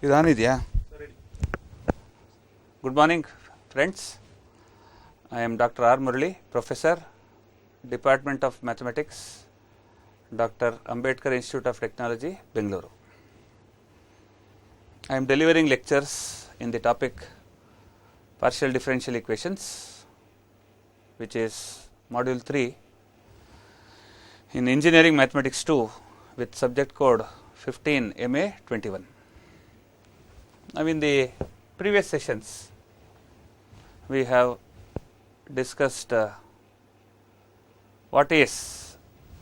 ಇದಾನಿದೆಯಾ? Good morning friends. I am Dr. R. Murali, Professor, Department of Mathematics, Dr. Ambedkar Institute of Technology, Bengaluru. I am delivering lectures in the topic partial differential equations, which is module 3 in engineering mathematics 2 with subject code 15MAT21. Now, in the previous sessions we have discussed what is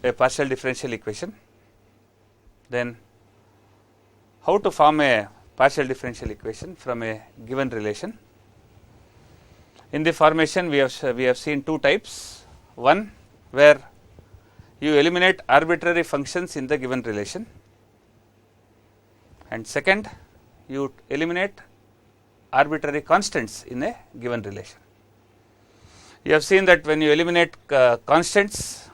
a partial differential equation, then how to form a partial differential equation from a given relation. In the formation we have seen two types. One, where you eliminate arbitrary functions in the given relation, and second, you eliminate arbitrary constants in a given relation. You have seen that when you eliminate constants,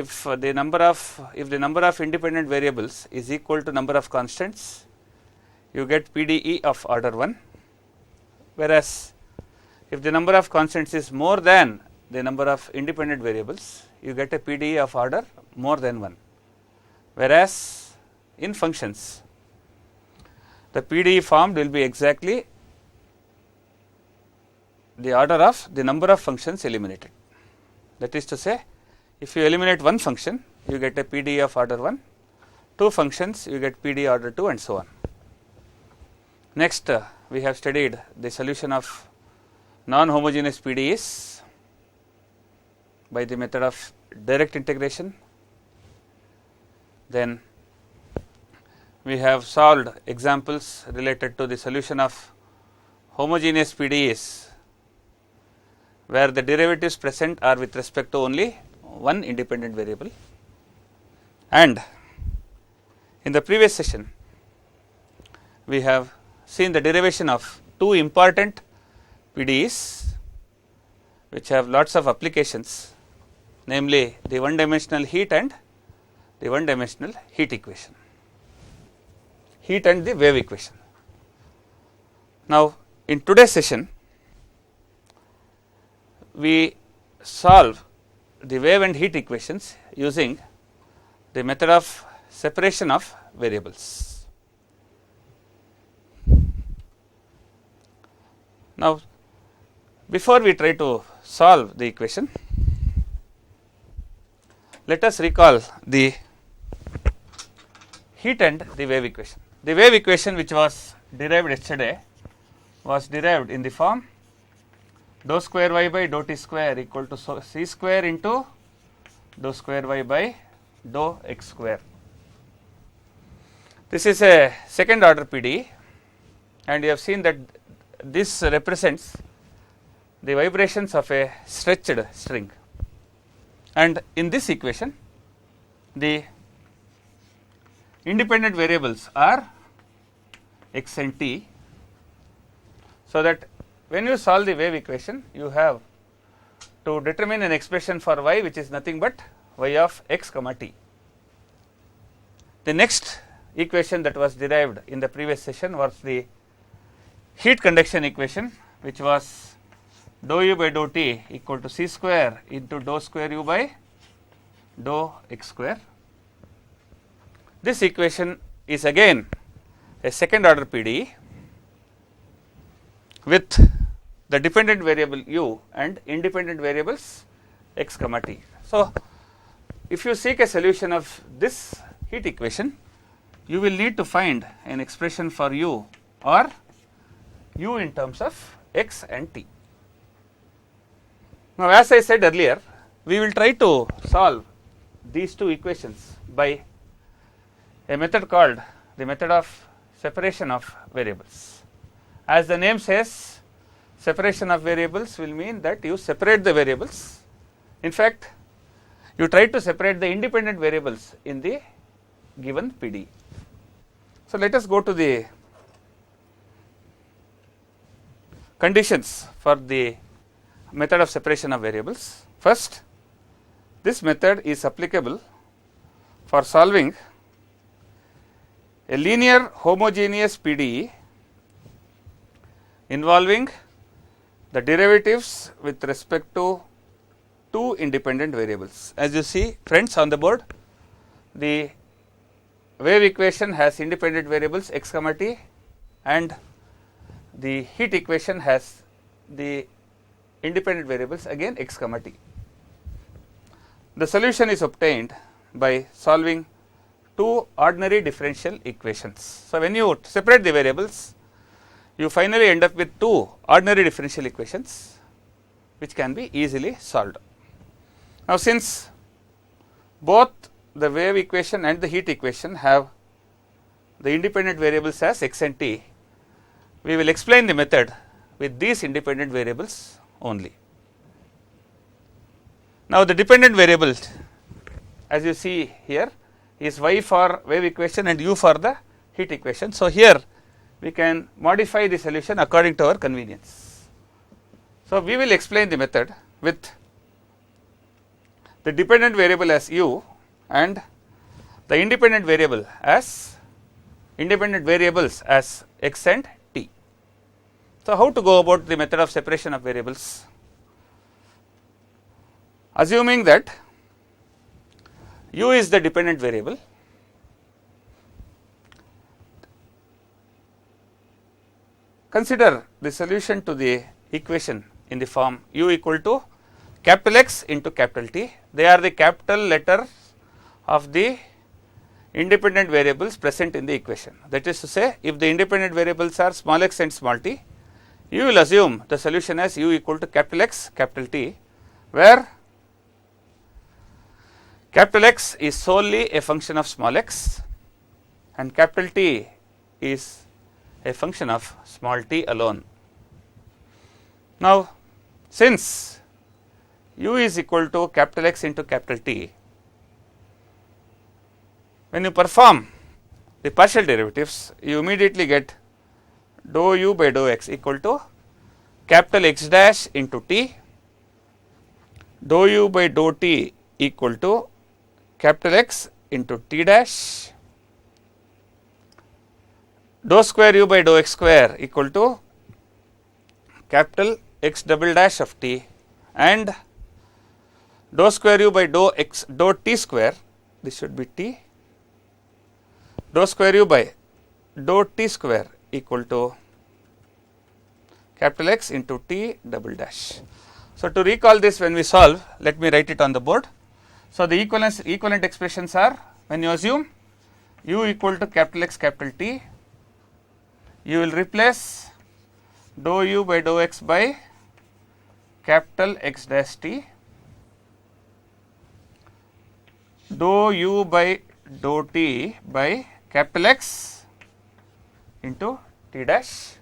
if the number of independent variables is equal to number of constants, you get PDE of order 1, whereas if the number of constants is more than the number of independent variables, you get a PDE of order more than 1, whereas in functions the PDE formed will be exactly the order of the number of functions eliminated. That is to say, if you eliminate one function, you get a PDE of order 1, two functions you get PDE order 2, and so on. Next, we have studied the solution of non-homogeneous PDEs by the method of direct integration. Then we have solved examples related to the solution of homogeneous PDEs where the derivatives present are with respect to only one independent variable. And in the previous session we have seen the derivation of two important PDEs which have lots of applications, namely the one dimensional heat and the one dimensional heat equation, heat and the wave equation. Now, in today's session we solve the wave and heat equations using the method of separation of variables. Now, before we try to solve the equation, let us recall the heat and the wave equation. The wave equation, which was derived yesterday, was derived in the form dou square y by dou t square equal to c square into dou square y by dou x square. This is a second order PDE, and you have seen that this represents the vibrations of a stretched string, and in this equation the independent variables are x and t, so that when you solve the wave equation, you have to determine an expression for y which is nothing but y of x comma t. The next equation that was derived in the previous session was the heat conduction equation, which was dou u by dou t equal to c square into dou square u by dou x square. This equation is again a second order PDE with the dependent variable u and independent variables x comma t. So, if you seek a solution of this heat equation, you will need to find an expression for u or u in terms of x and t. Now, as I said earlier, we will try to solve these two equations by a method called the method of separation of variables. As the name says, separation of variables will mean that you separate the variables. In fact, you try to separate the independent variables in the given PDE. So, let us go to the conditions for the method of separation of variables. First, this method is applicable for solving a linear homogeneous PDE involving the derivatives with respect to two independent variables. As you see friends on the board, the wave equation has independent variables x comma t, and the heat equation has the independent variables again x comma t. The solution is obtained by solving two ordinary differential equations. So, when you separate the variables, you finally end up with two ordinary differential equations which can be easily solved. Now, since both the wave equation and the heat equation have the independent variables as x and t, we will explain the method with these independent variables only. Now, the dependent variable, as you see here, is y for wave equation and u for the heat equation. So, here we can modify the solution according to our convenience. So, we will explain the method with the dependent variable as u and the independent variables as x and t. So, how to go about the method of separation of variables? Assuming that u is the dependent variable, consider the solution to the equation in the form u equal to capital X into capital T. They are the capital letters of the independent variables present in the equation. That is to say, if the independent variables are small x and small t, you will assume the solution as u equal to capital X capital T, where capital X is solely a function of small x and capital T is a function of small t alone. Now, since u is equal to capital X into capital T, when you perform the partial derivatives, you immediately get dou u by dou x equal to capital X dash into t, dou u by dou t equal to capital X into t dash, dou square u by dou x square equal to capital X double dash of t, and dou square u by dou t square, this should be t, dou square u by dou t square equal to capital X into t double dash. So, to recall this when we solve, let me write it on the board. So, the equivalent expressions are, when you assume u equal to capital X capital T, you will replace dou u by dou x by capital X dash t, dou u by dou t by capital X into t dash,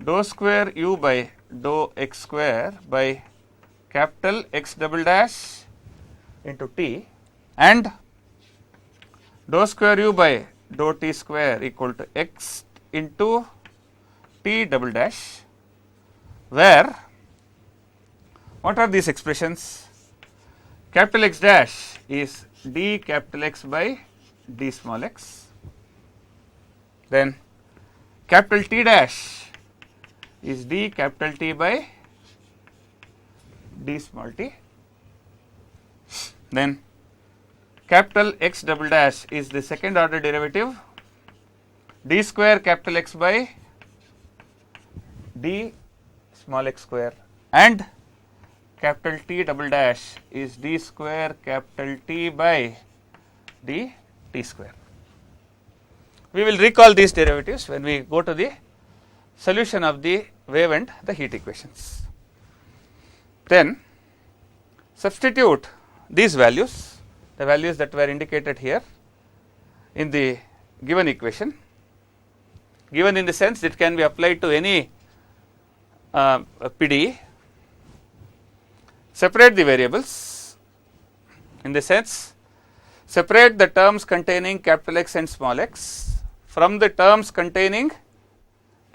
dou square u by dou x square by capital X double dash into t, and dou square u by dou t square equal to x into t double dash, where what are these expressions? Capital X dash is d capital X by d small x, then capital T dash is d capital T by d small t, then capital X double dash is the second order derivative d square capital X by d small x square, and capital T double dash is d square capital T by d t square. We will recall these derivatives when we go to the solution of the wave and the heat equations. Then substitute these values, the values that were indicated here in the given equation, given in the sense it can be applied to any PDE. Separate the variables in the sense, separate the terms containing capital X and small x from the terms containing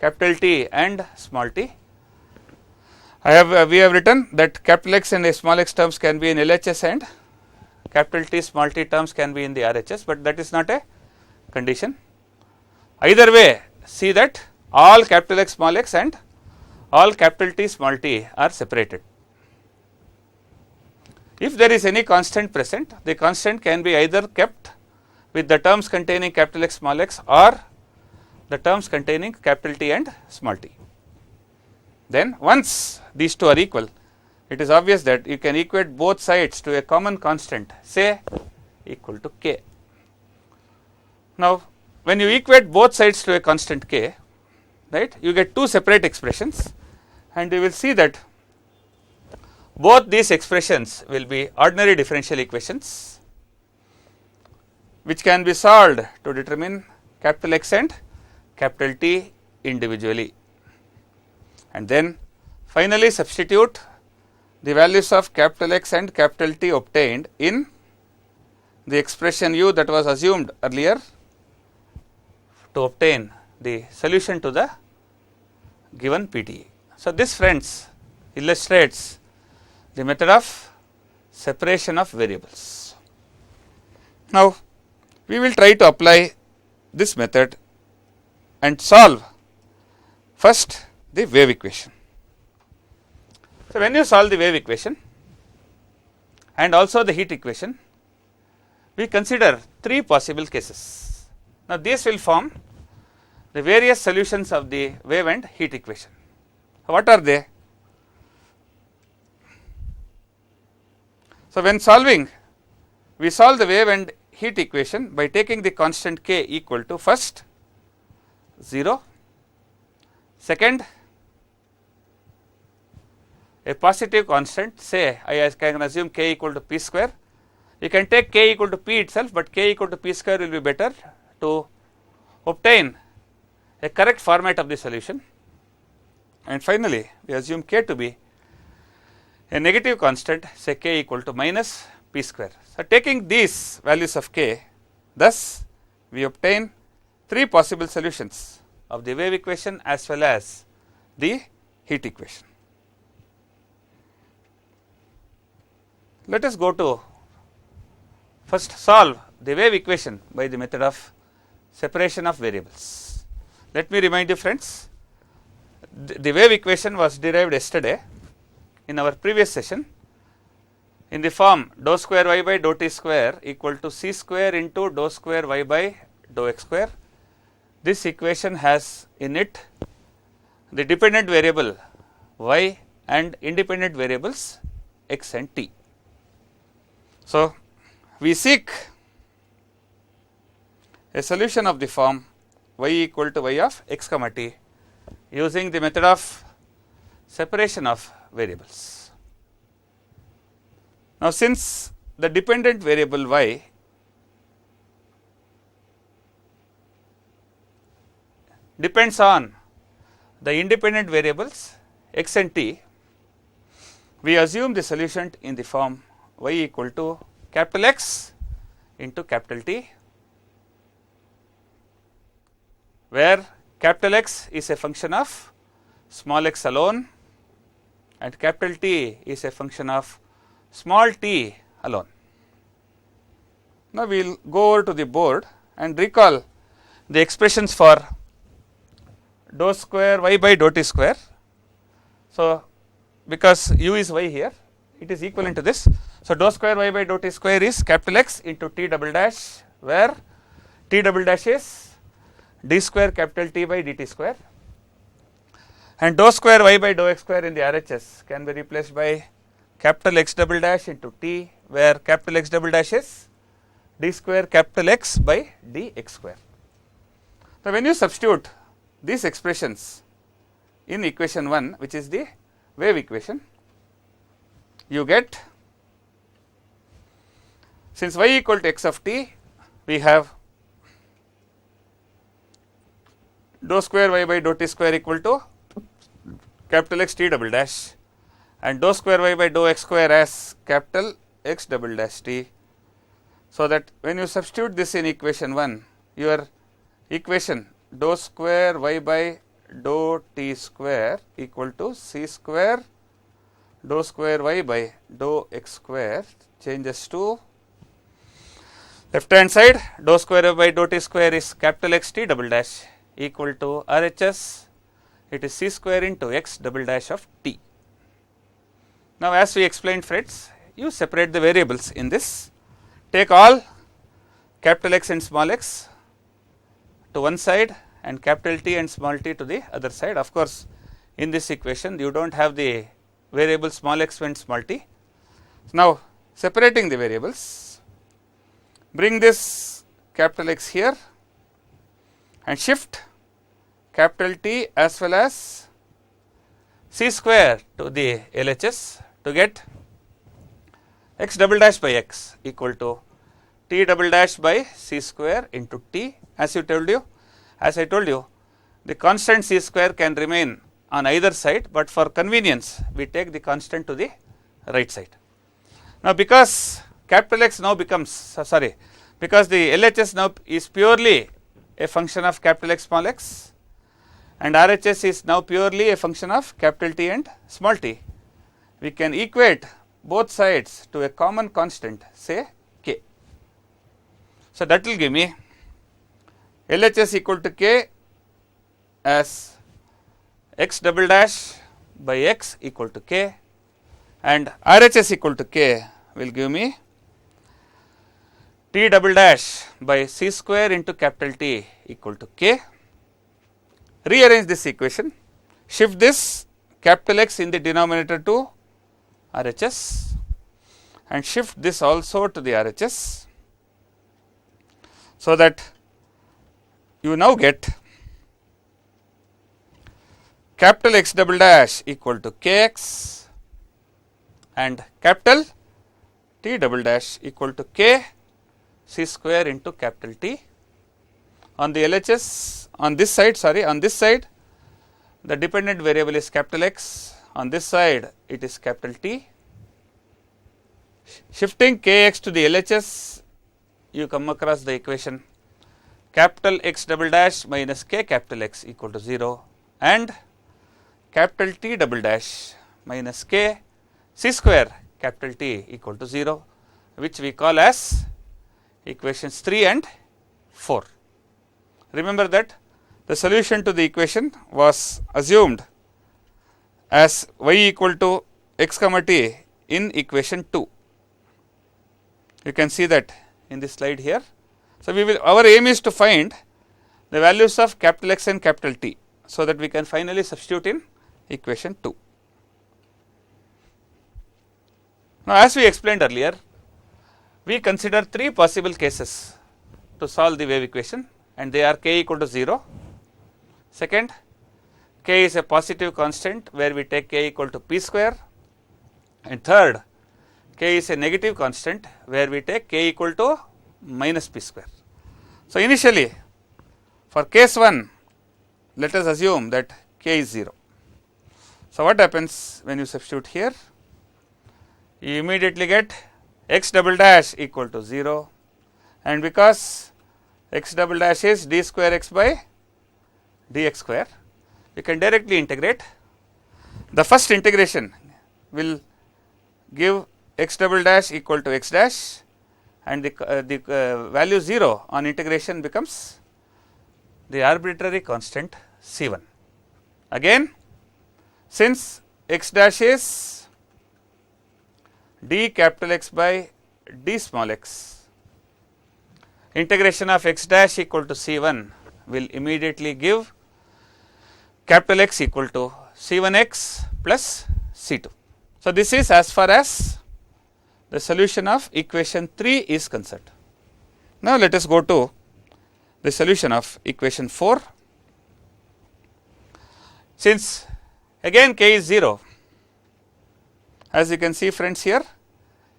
capital T and small t. We have written that capital X and small x terms can be in LHS and capital T small t terms can be in the RHS, but that is not a condition. Either way, see that all capital X small x and all capital T small t are separated. If there is any constant present, the constant can be either kept with the terms containing capital X small x or the terms containing capital T and small t. Then once these two are equal, it is obvious that you can equate both sides to a common constant, say equal to k. Now, when you equate both sides to a constant k, right, you get two separate expressions, and you will see that both these expressions will be ordinary differential equations, which can be solved to determine capital X and capital T individually. And then finally substitute the values of capital X and capital T obtained in the expression u that was assumed earlier to obtain the solution to the given PDE. So, this friends illustrates the method of separation of variables. Now, we will try to apply this method and solve first the wave equation. So, when you solve the wave equation and also the heat equation, we consider three possible cases. Now, these will form the various solutions of the wave and heat equation. What are they? So, when solving, we solve the wave and heat equation by taking the constant k equal to first 0, second a positive constant, say I can assume k equal to p square. You can take k equal to p itself, but k equal to p square will be better to obtain a correct format of the solution. And finally, we assume k to be a negative constant, say k equal to minus p square. So, taking these values of k, thus we obtain three possible solutions of the wave equation as well as the heat equation. Let us go to first solve the wave equation by the method of separation of variables. Let me remind you friends, the wave equation was derived yesterday in our previous session in the form dou square y by dou t square equal to c square into dou square y by dou x square. This equation has in it the dependent variable y and independent variables x and t. So, we seek a solution of the form y equal to y of x comma t using the method of separation of variables. Now, since the dependent variable y depends on the independent variables x and t, we assume the solution in the form y equal to capital X into capital T, where capital X is a function of small x alone and capital T is a function of small t alone. Now, we will go over to the board and recall the expressions for dou square y by dou t square. So, because u is y here, it is equivalent to this. So, dou square y by dou t square is capital X into t double dash, where t double dash is d square capital T by dt square, and dou square y by dou x square in the RHS can be replaced by capital X double dash into t, where capital X double dash is d square capital X by dx square. So, when you substitute these expressions in equation 1, which is the wave equation, you get, since y equal to x of t, we have dou square y by dou t square equal to capital X t double dash and dou square y by dou x square as capital X double dash t. So, that when you substitute this in equation 1, your equation dou square y by dou t square equal to c square dou square y by dou x square changes to Left hand side dou square by dou t square is capital X t double dash equal to RHS, it is c square into x double dash of t. Now, as we explained friends, you separate the variables in this, take all capital X and small x to one side and capital T and small t to the other side. Of course, in this equation you do not have the variable small x and small t. Now, separating the variables, bring this capital X here and shift capital T as well as c square to the LHS to get x double dash by x equal to t double dash by c square into t. As I told you, the constant c square can remain on either side, but for convenience we take the constant to the right side. Now, because capital X now becomes because the LHS now is purely a function of capital X small x and RHS is now purely a function of capital T and small t, we can equate both sides to a common constant, say k. So, that will give me LHS equal to k as x double dash by x equal to k and RHS equal to k will give me t double dash by c square into capital T equal to k. Rearrange this equation, shift this capital X in the denominator to RHS and shift this also to the RHS, so that you now get capital X double dash equal to kx and capital T double dash equal to k c square into capital T. On the LHS on this side, the dependent variable is capital X, on this side it is capital T. Shifting kx to the LHS, you come across the equation capital X double dash minus k capital X equal to 0 and capital T double dash minus k c square capital T equal to 0, which we call as equations 3 and 4. Remember that the solution to the equation was assumed as y equal to x comma t in equation 2. You can see that in this slide here. So, our aim is to find the values of capital X and capital T, so that we can finally substitute in equation 2. Now, as we explained earlier, we consider 3 possible cases to solve the wave equation, and they are k equal to 0. Second, k is a positive constant where we take k equal to p square, and third, k is a negative constant where we take k equal to minus p square. So, initially for case 1, let us assume that k is 0. So, what happens when you substitute here? You immediately get x double dash equal to 0, and because x double dash is d square x by dx square, we can directly integrate. The first integration will give x double dash equal to x dash, and the value 0 on integration becomes the arbitrary constant C1. Again, since x dash is d capital X by d small x, integration of x dash equal to C1 will immediately give capital X equal to C1x plus C2. So, this is as far as the solution of equation 3 is concerned. Now, let us go to the solution of equation 4. Since again k is 0, as you can see friends here,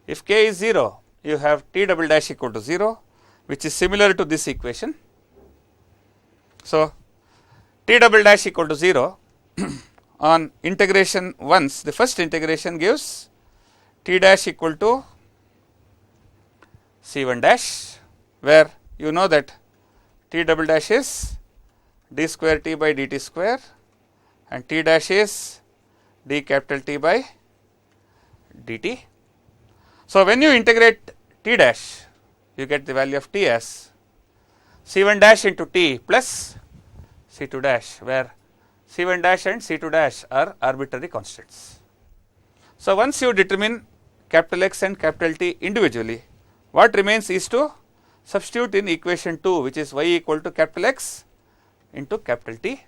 if k is 0, you have t double dash equal to 0, which is similar to this equation. So, t double dash equal to 0 on integration once, the first integration gives t dash equal to C1 dash, where you know that t double dash is d square t by dt square and t dash is d capital T by dt. So, when you integrate t dash, you get the value of t as C1 dash into t plus C2 dash, where C1 dash and C2 dash are arbitrary constants. So, once you determine capital X and capital T individually, what remains is to substitute in equation 2, which is y equal to capital X into capital T.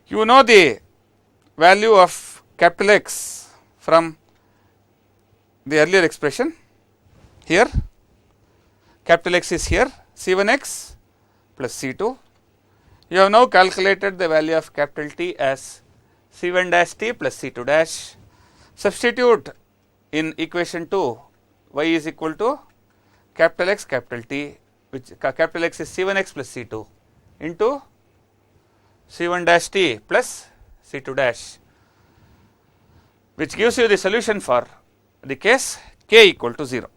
You know the value of capital X from the earlier expression. Here capital X is here, C1x plus C2. You have now calculated the value of capital T as C1 dash T plus C2 dash. Substitute in equation 2 y is equal to capital X capital T, which capital X is C1x plus C2 into C1 dash T plus C2 dash, which gives you the solution for the case k equal to 0.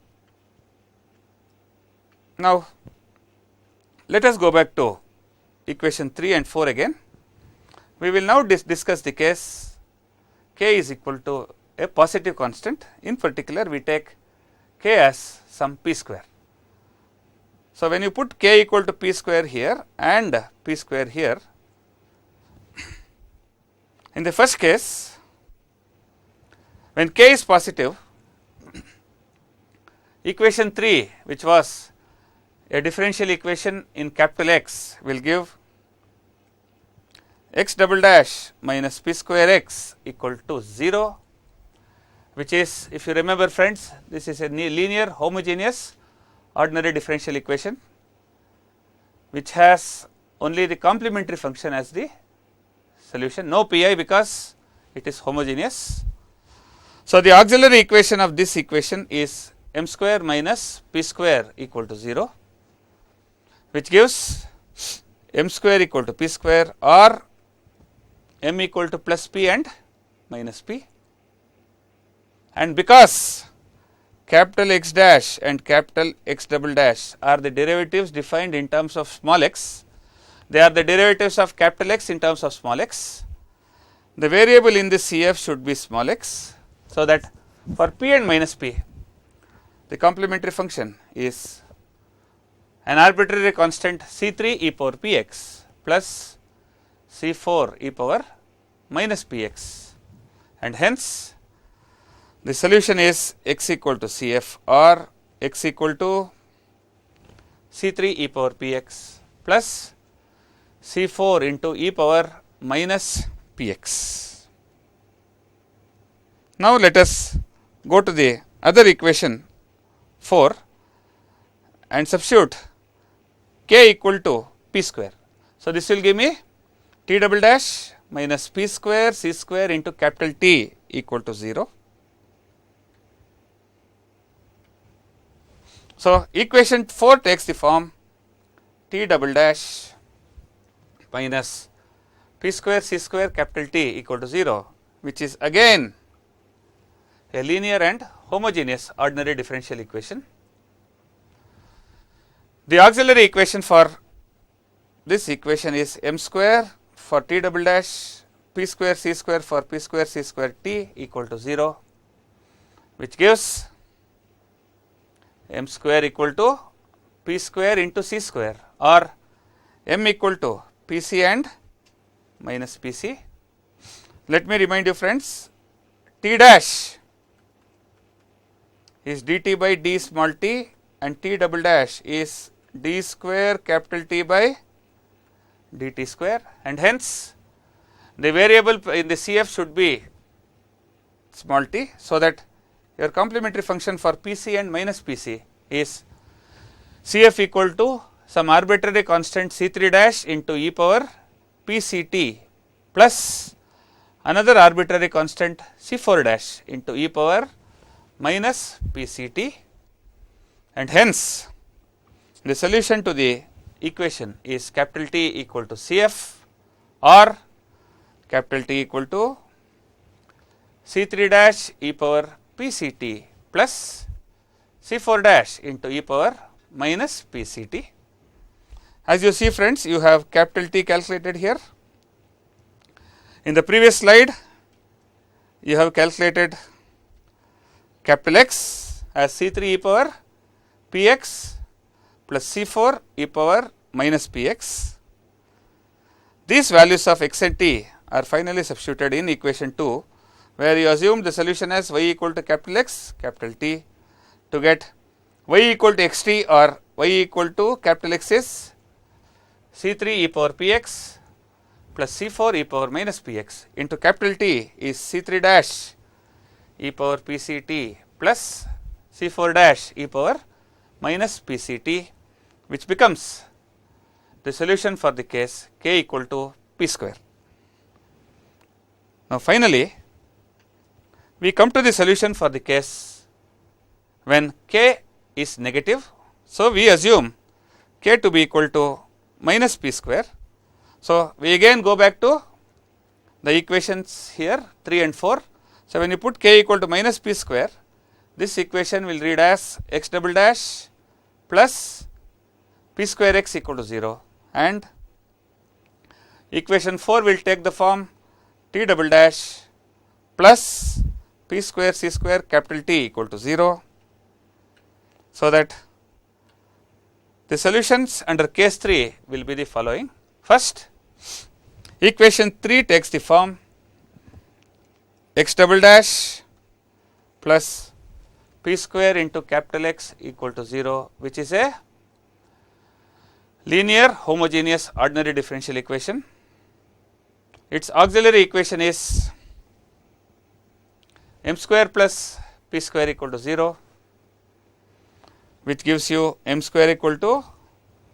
Now, let us go back to equation 3 and 4 again. We will now discuss the case k is equal to a positive constant. In particular, we take k as some p square. So, when you put k equal to p square here and p square here, in the first case, when k is positive, equation 3, which was a differential equation in capital X, will give x double dash minus p square x equal to 0, which is, if you remember friends, this is a linear homogeneous ordinary differential equation, which has only the complementary function as the solution, no pi because it is homogeneous. So, the auxiliary equation of this equation is m square minus p square equal to 0, which gives m square equal to p square or m equal to plus p and minus p. And because capital X dash and capital X double dash are the derivatives defined in terms of small x, they are the derivatives of capital X in terms of small x. The variable in this CF should be small x, so that for p and minus p, the complementary function is an arbitrary constant C3 e power px plus C4 e power minus px, and hence the solution is x equal to Cf or x equal to C3 e power px plus C4 into e power minus px. Now, let us go to the other equation 4 and substitute k equal to p square. So, this will give me t double dash minus p square c square into capital T equal to 0. So, equation 4 takes the form t double dash minus p square c square capital T equal to 0, which is again a linear and homogeneous ordinary differential equation. The auxiliary equation for this equation is m square for t double dash p square c square for p square c square t equal to 0, which gives m square equal to p square into c square or m equal to pc and minus pc. Let me remind you friends, t dash is dt by d small t and t double dash is d square capital T by dt square, and hence the variable in the CF should be small t, so that your complementary function for PC and minus PC is CF equal to some arbitrary constant C3 dash into e power PCT plus another arbitrary constant C4 dash into e power minus PCT, and hence the solution to the equation is capital T equal to CF or capital T equal to C3 dash e power PCT plus C4 dash into e power minus PCT. As you see friends, you have capital T calculated here. In the previous slide, you have calculated capital X as C3 e power px plus c4 e power minus px. These values of x and t are finally substituted in equation 2, where you assume the solution as y equal to capital X, capital T. To get y equal to xt or y equal to capital X is c3 e power px plus c4 e power minus px into capital T is c3 dash e power pct plus c4 dash e power minus pct, which becomes the solution for the case k equal to p square. Now, finally, we come to the solution for the case when k is negative. So, we assume k to be equal to minus p square. So, we again go back to the equations here 3 and 4. So, when you put k equal to minus p square, this equation will read as x double dash plus p square x equal to 0, and equation 4 will take the form t double dash plus p square c square capital T equal to 0. So, that the solutions under case 3 will be the following. First, equation 3 takes the form x double dash plus p square into capital X equal to 0, which is a linear homogeneous ordinary differential equation. Its auxiliary equation is m square plus p square equal to 0, which gives you m square equal to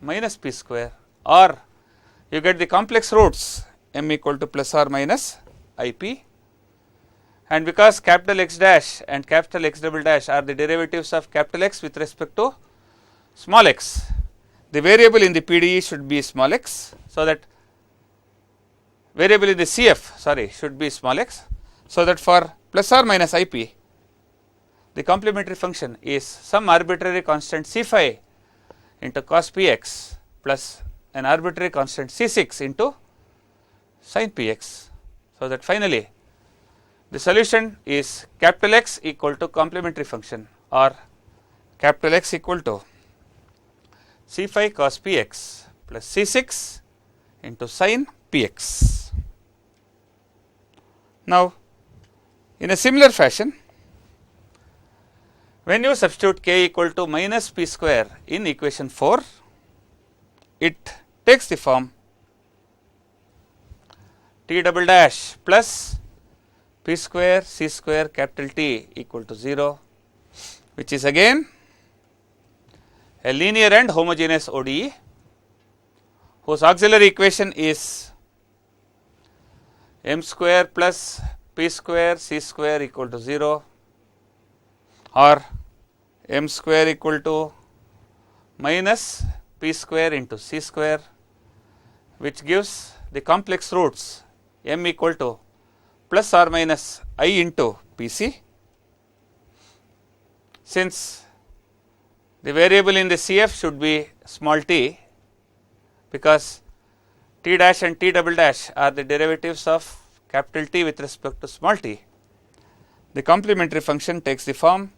minus p square, or you get the complex roots m equal to plus or minus ip. And because capital X dash and capital X double dash are the derivatives of capital X with respect to small x, the variable in the PDE should be small x. So, that variable in the CF should be small x. So, that for plus or minus ip, the complementary function is some arbitrary constant c phi into cos px plus an arbitrary constant c6 into sin px. So, that finally, the solution is capital X equal to complementary function or capital X equal to c phi cos px plus c6 into sin px. Now, in a similar fashion, when you substitute k equal to minus p square in equation 4, it takes the form t double dash plus p square c square capital T equal to 0, which is again a linear and homogeneous ODE whose auxiliary equation is m square plus p square c square equal to 0, or m square equal to minus p square into c square, which gives the complex roots m equal to plus or minus I into Pc. Since the variable in the CF should be small t, because t dash and t double dash are the derivatives of capital T with respect to small t, the complementary function takes the form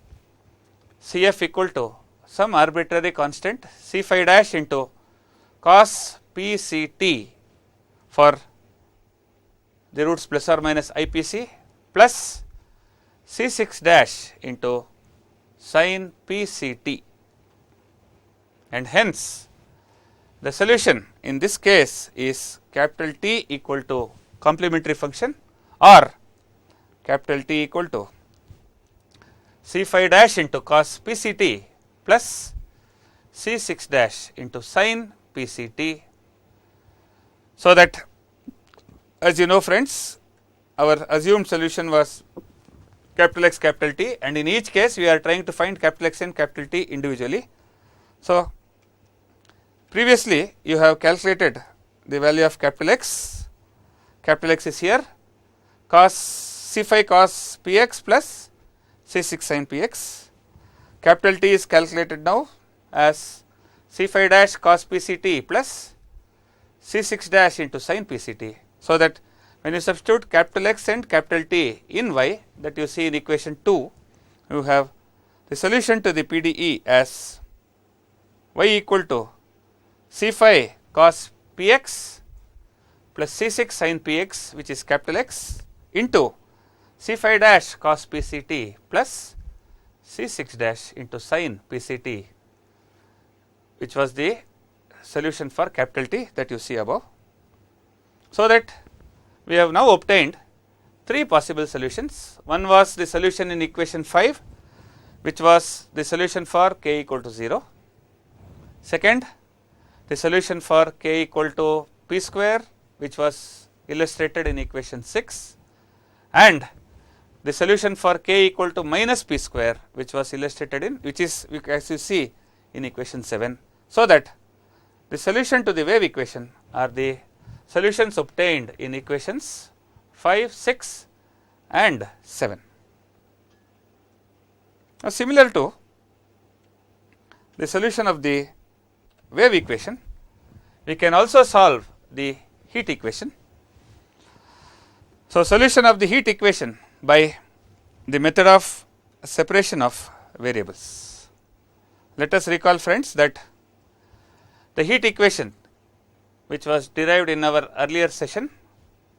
CF equal to some arbitrary constant c phi dash into cos PCT for the roots plus or minus IPC plus C6 dash into sin PCT, and hence the solution in this case is capital T equal to complementary function or capital T equal to C phi dash into cos PCT plus C6 dash into sin PCT. So, that as you know friends, our assumed solution was capital X capital T, and in each case we are trying to find capital X and capital T individually. So, previously you have calculated the value of capital X is here cos C phi cos Px plus C6 sin Px, capital T is calculated now as C phi dash cos PCT plus C6 dash into sin PCT. So, that when you substitute capital X and capital T in y, that you see in equation 2, you have the solution to the PDE as y equal to C5 cos Px plus C6 sin Px, which is capital X, into C5 dash cos PCT plus C6 dash into sin PCT, which was the solution for capital T that you see above. So that we have now obtained three possible solutions. One was the solution in equation 5, which was the solution for k equal to 0. Second, the solution for k equal to p square, which was illustrated in equation 6, and the solution for k equal to minus p square, which was illustrated in, which is as you see in equation 7. So that the solution to the wave equation are the solutions obtained in equations 5, 6 and 7. Now, similar to the solution of the wave equation, we can also solve the heat equation. So, solution of the heat equation by the method of separation of variables. Let us recall, friends, that the heat equation, which was derived in our earlier session,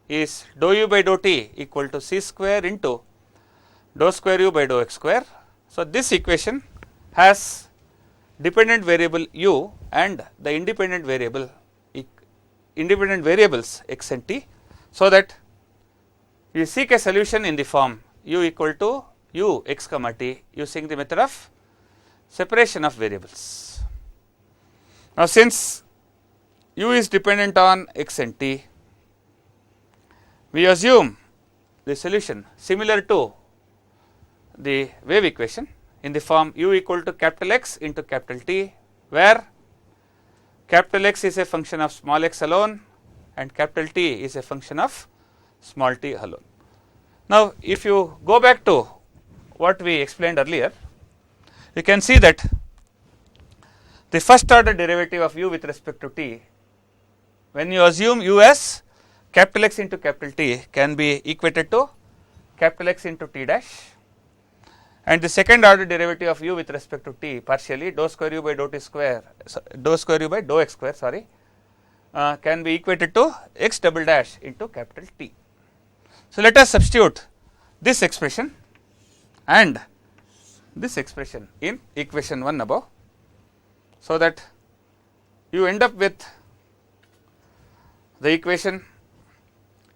is dou u by dou t equal to c square into dou square u by dou x square. So, this equation has dependent variable u and the independent variables x and t. So, that we seek a solution in the form u equal to u x comma t using the method of separation of variables. Now, since u is dependent on x and t, we assume the solution similar to the wave equation in the form u equal to capital X into capital T, where capital X is a function of small x alone and capital T is a function of small t alone. Now, if you go back to what we explained earlier, you can see that the first order derivative of u with respect to t, when you assume u as capital X into capital T, can be equated to capital X into t dash, and the second order derivative of u with respect to t partially dou square u by dou t square, dou square u by dou x square, sorry, can be equated to x double dash into capital T. So, let us substitute this expression and this expression in equation 1 above. So, that you end up with the equation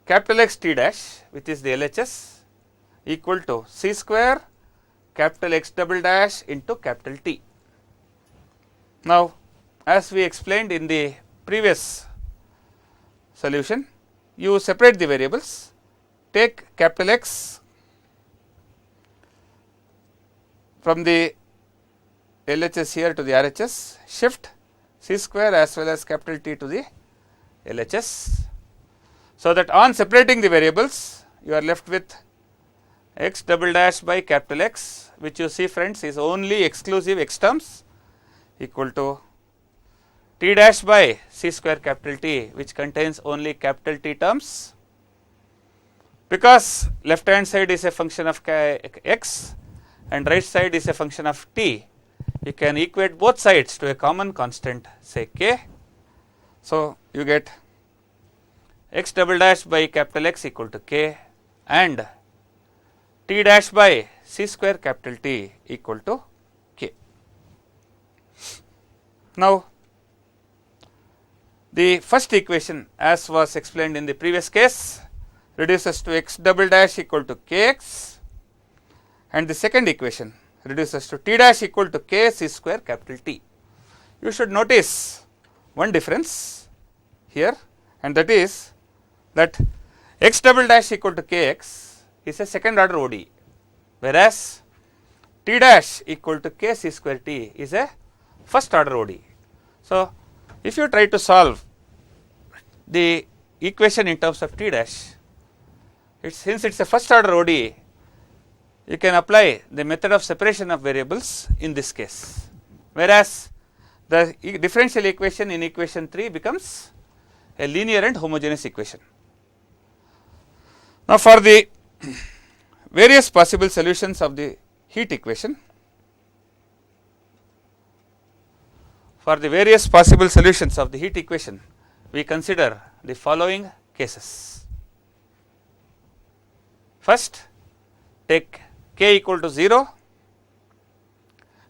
capital X t dash, which is the LHS, equal to c square capital X double dash into capital T. Now, as we explained in the previous solution, you separate the variables, take capital X from the LHS here to the RHS, shift c square as well as capital T to the LHS. So, that on separating the variables, you are left with x double dash by capital X, which you see, friends, is only exclusive x terms, equal to t dash by c square capital T, which contains only capital T terms. Because left hand side is a function of x and right side is a function of t, you can equate both sides to a common constant, say k. So, you get x double dash by capital X equal to k and t dash by c square capital T equal to k. Now, the first equation, as was explained in the previous case, reduces to x double dash equal to kx, and the second equation reduces to t dash equal to k c square capital T. You should notice one difference here, and that is that x double dash equal to kx is a second order ODE, whereas t dash equal to k c square t is a first order ODE. So, if you try to solve the equation in terms of t dash, since it is a first order ODE, you can apply the method of separation of variables in this case, whereas the differential equation in equation 3 becomes a linear and homogeneous equation. Now, for the various possible solutions of the heat equation, For the various possible solutions of the heat equation, we consider the following cases. First, take k equal to 0.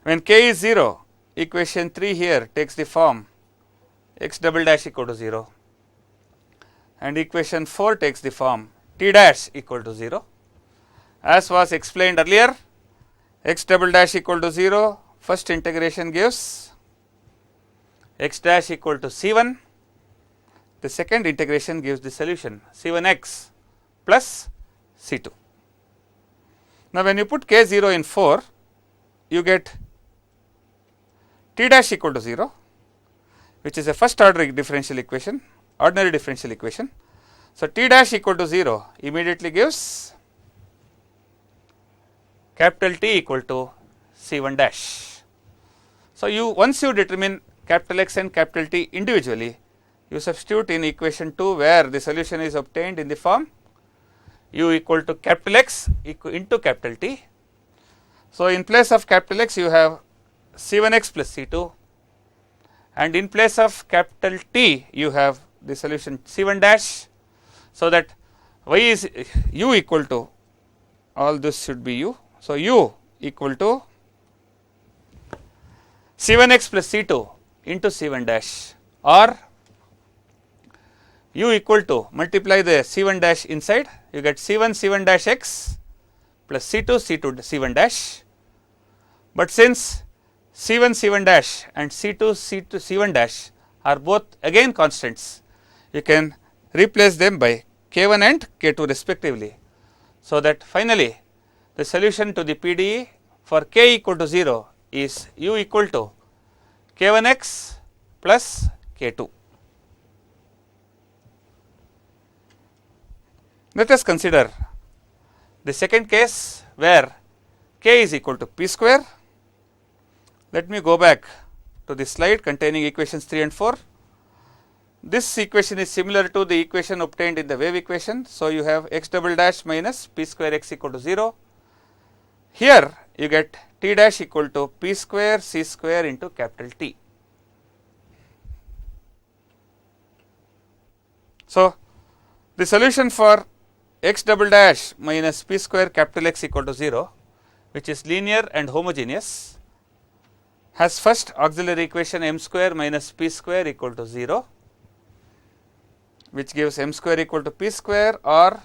When k is 0, equation 3 here takes the form x double dash equal to 0, and equation 4 takes the form t dash equal to 0. As was explained earlier, x double dash equal to 0, first integration gives x dash equal to C1, the second integration gives the solution C1x plus C2. Now, when you put k 0 in 4, you get t dash equal to 0, which is a first order differential equation, ordinary differential equation. So, t dash equal to 0 immediately gives capital T equal to C1 dash. So, once you determine capital X and capital T individually, you substitute in equation 2 where the solution is obtained in the form u equal to capital X into capital T. So, in place of capital X you have C1x plus C2, and in place of capital T you have the solution C1 dash. So, that y is u equal to, all this should be u. So, u equal to C1x plus C2 into C1 dash, or u equal to, multiply the C1 dash inside, you get C1 C1 dash x plus C2 C2 C1 dash. But since C1 C1 dash and C2 C2 C1 dash are both again constants, you can replace them by k1 and k2 respectively. So, that finally, the solution to the PDE for k equal to 0 is u equal to k1x plus k2. Let us consider the second case where k is equal to p square. Let me go back to the slide containing equations 3 and 4. This equation is similar to the equation obtained in the wave equation. So, you have x double dash minus p square x equal to 0. Here you get t dash equal to p square c square into capital T. So, the solution for x double dash minus p square capital X equal to 0, which is linear and homogeneous, has first auxiliary equation m square minus p square equal to 0, which gives m square equal to p square or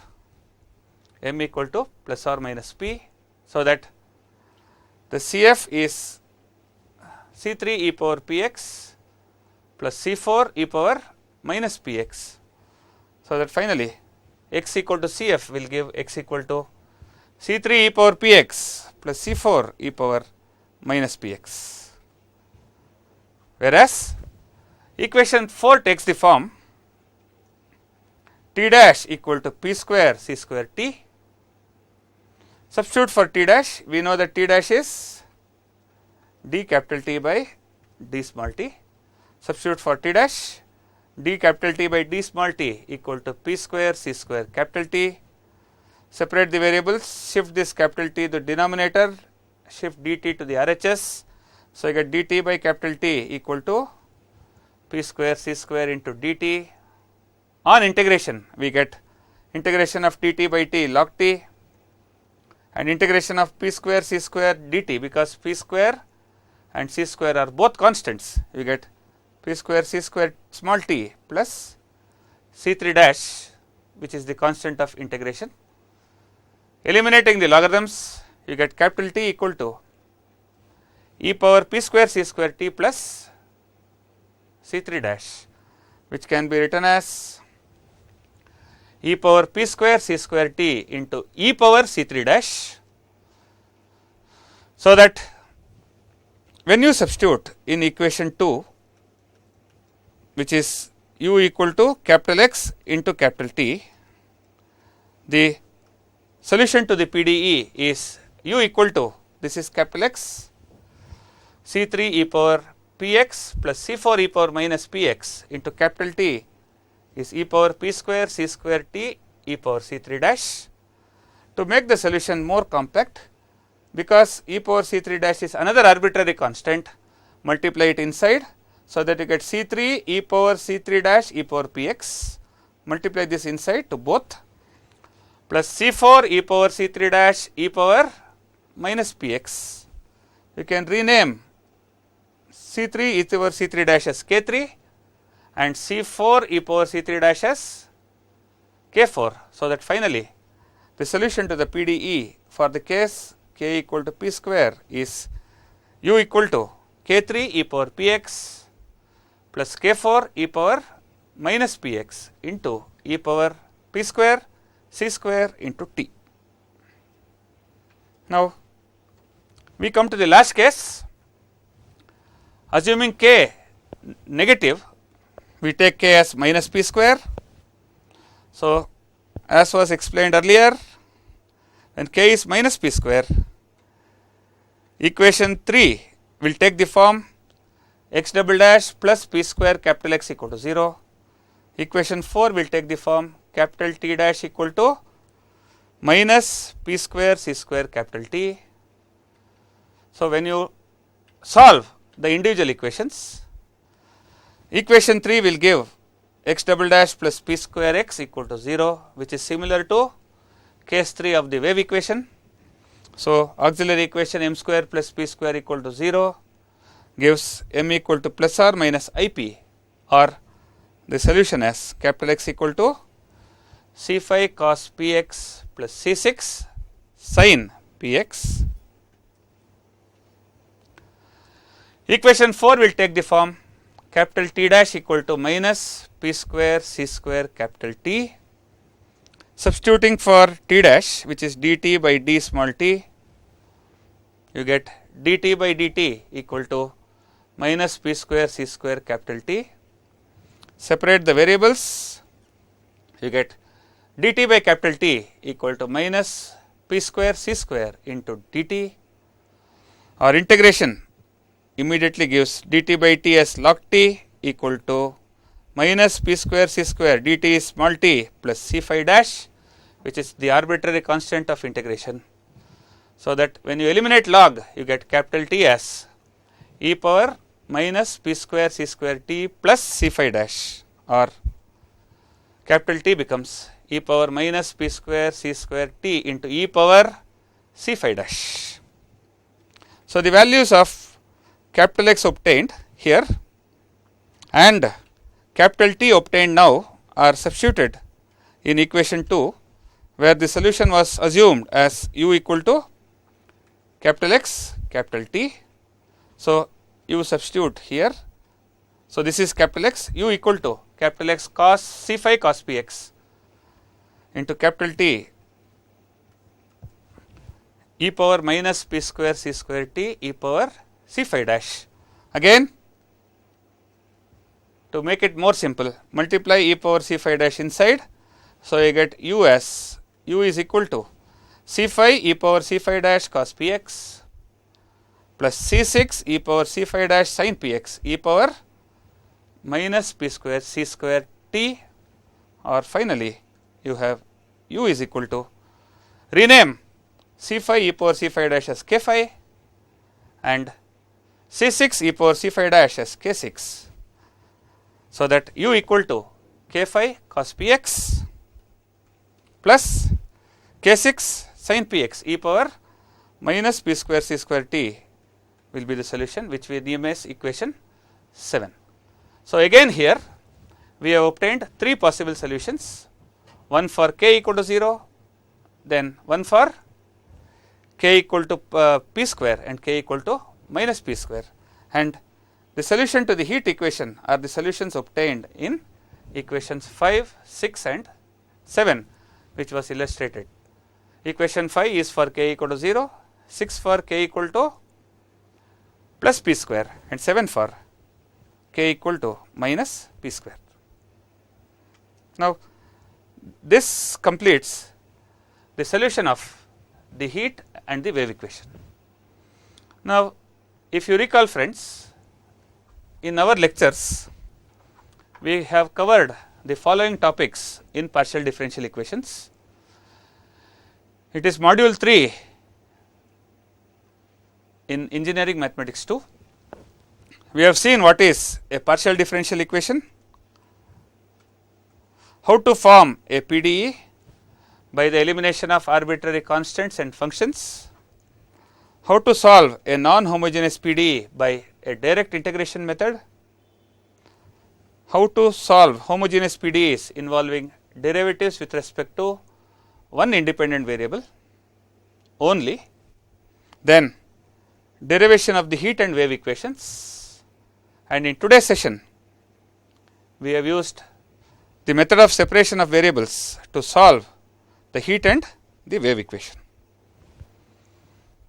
m equal to plus or minus p. So, that the CF is C3 e power px plus C4 e power minus px. So, that finally, x equal to CF will give x equal to C3 e power px plus C4 e power minus px. Whereas, equation 4 takes the form t dash equal to p square c square t. Substitute for t dash, we know that t dash is d capital T by d small t. Substitute for t dash, d capital T by d small t equal to p square c square capital T. Separate the variables, shift this capital T to the denominator, shift dt to the RHS. So, I get dt by capital T equal to p square c square into dt. On integration, we get integration of dt by t log t and integration of p square c square dt, because p square and c square are both constants. We get p square c square small t plus c3 dash, which is the constant of integration. Eliminating the logarithms, you get capital T equal to e power p square c square t plus c3 dash, which can be written as e power p square c square t into e power c3 dash. So, that when you substitute in equation 2, which is u equal to capital X into capital T, the solution to the PDE is u equal to, this is capital X, C3 e power px plus C4 e power minus px into capital T is e power p square c square t e power c3 dash. To make the solution more compact, because e power c3 dash is another arbitrary constant, multiply it inside. So that you get C3 e power C3 dash e power Px, multiply this inside to both, plus C4 e power C3 dash e power minus Px. You can rename C3 e power C3 dash as K3 and C4 e power C3 dash as K4. So that finally the solution to the PDE for the case k equal to p square is u equal to K3 e power Px plus K4 e power minus Px into e power p square c square into t. Now, we come to the last case. Assuming k negative, we take k as minus p square. So, as was explained earlier, when k is minus p square, equation 3 will take the form x double dash plus p square capital X equal to 0. Equation 4 will take the form capital T dash equal to minus p square c square capital T. So, when you solve the individual equations, equation 3 will give x double dash plus p square x equal to 0, which is similar to case 3 of the wave equation. So, auxiliary equation m square plus p square equal to 0 gives m equal to plus or minus ip, or the solution as capital X equal to c5 cos px plus c6 sin px. Equation 4 will take the form capital T dash equal to minus p square c square capital T. Substituting for T dash, which is dt by d small t, you get dt by dt equal to minus p square c square capital T. Separate the variables, you get dt by capital T equal to minus p square c square into dt. Our integration immediately gives dt by t as log t equal to minus p square c square dt small t plus c phi dash, which is the arbitrary constant of integration. So that when you eliminate log, you get capital T as e power minus p square c square t plus c phi dash, or capital T becomes e power minus p square c square t into e power c phi dash. So, the values of capital X obtained here and capital T obtained now are substituted in equation 2, where the solution was assumed as u equal to capital X capital T. So, you substitute here. So, this is capital X, u equal to capital X cos c phi cos px into capital T e power minus p square c square t e power c phi dash. Again, to make it more simple, multiply e power c phi dash inside. So, you get u as u is equal to c phi e power c phi dash cos px plus c6 e power c phi dash sin px e power minus p square c square t, or finally you have u is equal to, rename c phi e power c phi dash as k phi and c6 e power c phi dash as k6. So, that u equal to k phi cos px plus k6 sin px e power minus p square c square t will be the solution, which we name as equation 7. So, again here we have obtained 3 possible solutions, one for k equal to 0, then one for k equal to p square and k equal to minus p square, and the solution to the heat equation are the solutions obtained in equations 5, 6 and 7, which was illustrated. Equation 5 is for k equal to 0, 6 for k equal to plus p square and 7 for k equal to minus p square. Now, this completes the solution of the heat and the wave equation. Now, if you recall friends, in our lectures we have covered the following topics in partial differential equations. It is module 3 in engineering mathematics 2. we have seen what is a partial differential equation, how to form a PDE by the elimination of arbitrary constants and functions, how to solve a non-homogeneous PDE by a direct integration method, how to solve homogeneous PDEs involving derivatives with respect to one independent variable only, then derivation of the heat and wave equations, and in today's session we have used the method of separation of variables to solve the heat and the wave equation.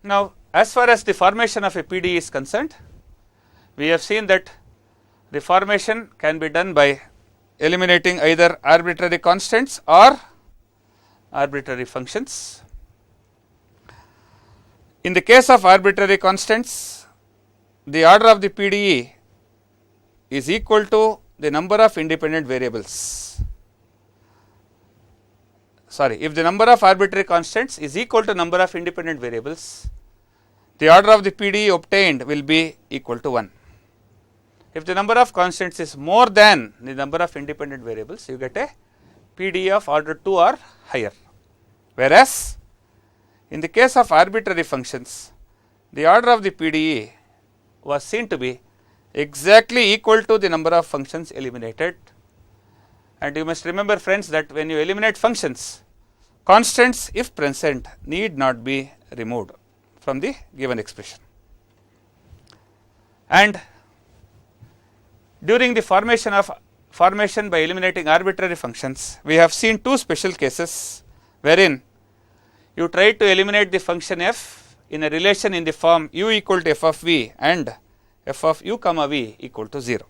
Now, as far as the formation of a PDE is concerned, we have seen that the formation can be done by eliminating either arbitrary constants or arbitrary functions. In the case of arbitrary constants, the order of the PDE is equal to the number of independent variables. Sorry, if the number of arbitrary constants is equal to number of independent variables, the order of the PDE obtained will be equal to 1. If the number of constants is more than the number of independent variables, you get a PDE of order 2 or higher. Whereas, in the case of arbitrary functions, the order of the PDE was seen to be exactly equal to the number of functions eliminated. And you must remember, friends, that when you eliminate functions, constants, if present, need not be removed from the given expression. And during the formation by eliminating arbitrary functions, we have seen two special cases wherein you try to eliminate the function f in a relation in the form u equal to f of v and f of u comma v equal to 0.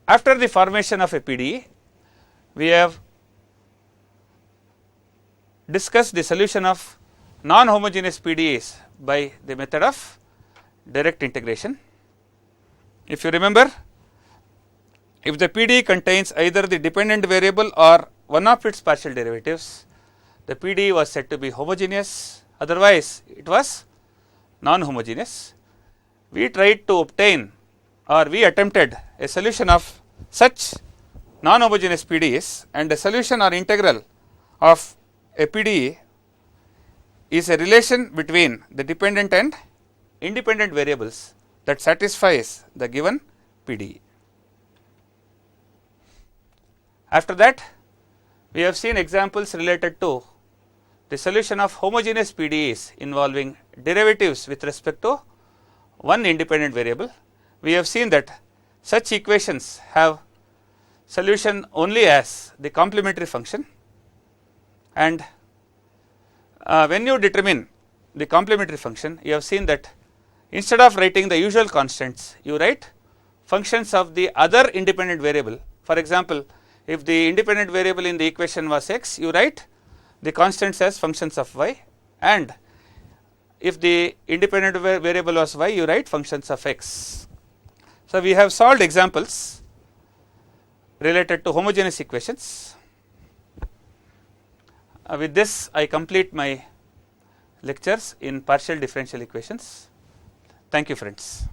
After the formation of a PDE, we have discussed the solution of non-homogeneous PDEs by the method of direct integration. If you remember, if the PDE contains either the dependent variable or one of its partial derivatives, the PDE was said to be homogeneous, otherwise it was non-homogeneous. We tried to obtain, or we attempted a solution of such non-homogeneous PDEs, and a solution or integral of a PDE is a relation between the dependent and independent variables that satisfies the given PDE. After that, we have seen examples related to the solution of homogeneous PDEs involving derivatives with respect to one independent variable. We have seen that such equations have solution only as the complementary function, and when you determine the complementary function, you have seen that instead of writing the usual constants, you write functions of the other independent variable. For example, if the independent variable in the equation was x, you write the constants as functions of y, and if the independent variable was y, you write functions of x. So, we have solved examples related to homogeneous equations. With this, I complete my lectures in partial differential equations. Thank you, friends.